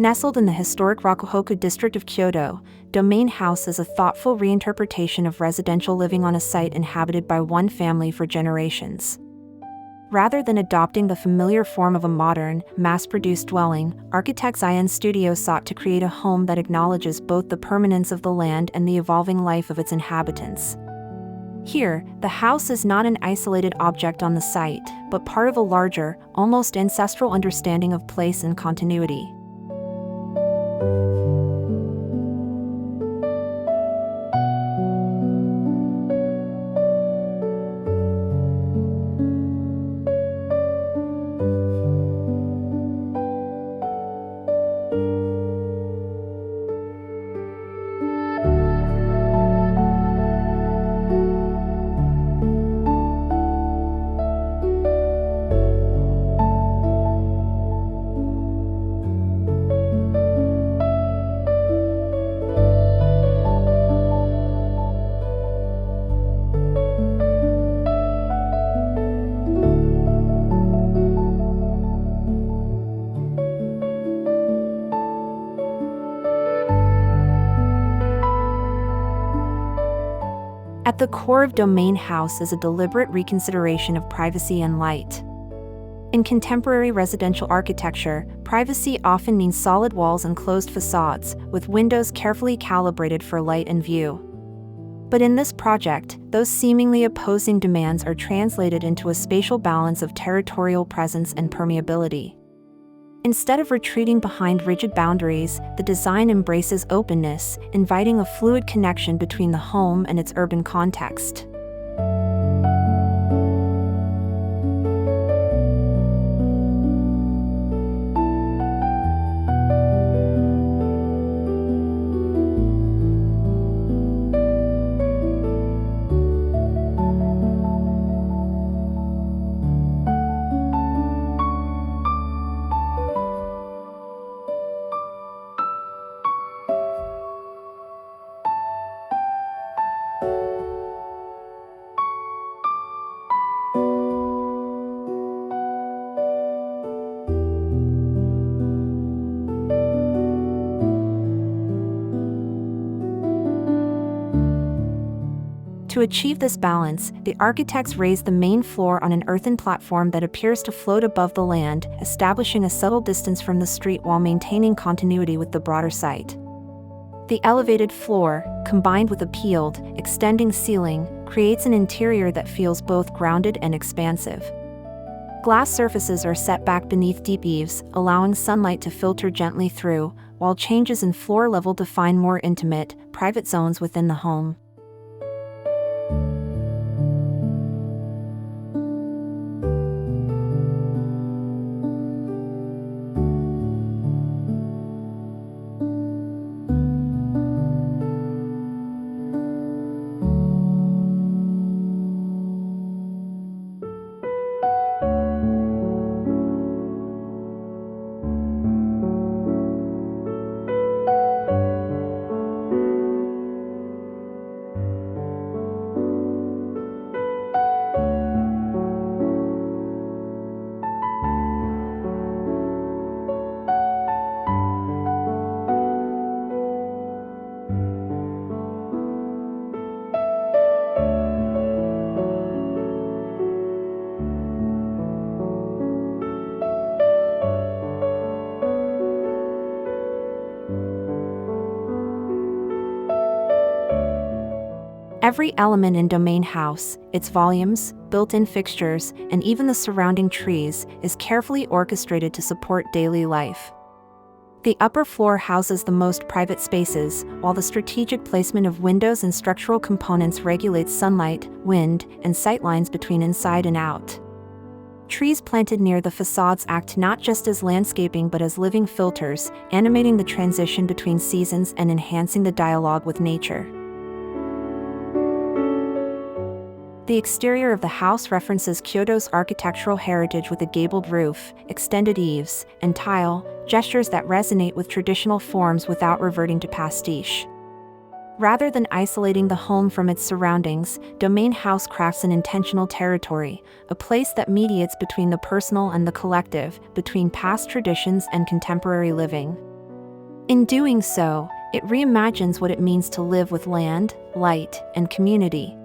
Nestled in the historic Rokuhoku district of Kyoto, Domain House is a thoughtful reinterpretation of residential living on a site inhabited by one family for generations. Rather than adopting the familiar form of a modern, mass-produced dwelling, architect Zion Studio sought to create a home that acknowledges both the permanence of the land and the evolving life of its inhabitants. Here, the house is not an isolated object on the site, but part of a larger, almost ancestral understanding of place and continuity. At the core of Domain House is a deliberate reconsideration of privacy and light. In contemporary residential architecture, privacy often means solid walls and closed facades, with windows carefully calibrated for light and view. But in this project, those seemingly opposing demands are translated into a spatial balance of territorial presence and permeability. Instead of retreating behind rigid boundaries, the design embraces openness, inviting a fluid connection between the home and its urban context. To achieve this balance, the architects raised the main floor on an earthen platform that appears to float above the land, establishing a subtle distance from the street while maintaining continuity with the broader site. The elevated floor, combined with a peeled, extending ceiling, creates an interior that feels both grounded and expansive. Glass surfaces are set back beneath deep eaves, allowing sunlight to filter gently through, while changes in floor level define more intimate, private zones within the home. Every element in Domain House, its volumes, built-in fixtures, and even the surrounding trees, is carefully orchestrated to support daily life. The upper floor houses the most private spaces, while the strategic placement of windows and structural components regulates sunlight, wind, and sightlines between inside and out. Trees planted near the facades act not just as landscaping but as living filters, animating the transition between seasons and enhancing the dialogue with nature. The exterior of the house references Kyoto's architectural heritage with a gabled roof, extended eaves, and tile, gestures that resonate with traditional forms without reverting to pastiche. Rather than isolating the home from its surroundings, Domain House crafts an intentional territory, a place that mediates between the personal and the collective, between past traditions and contemporary living. In doing so, it reimagines what it means to live with land, light, and community.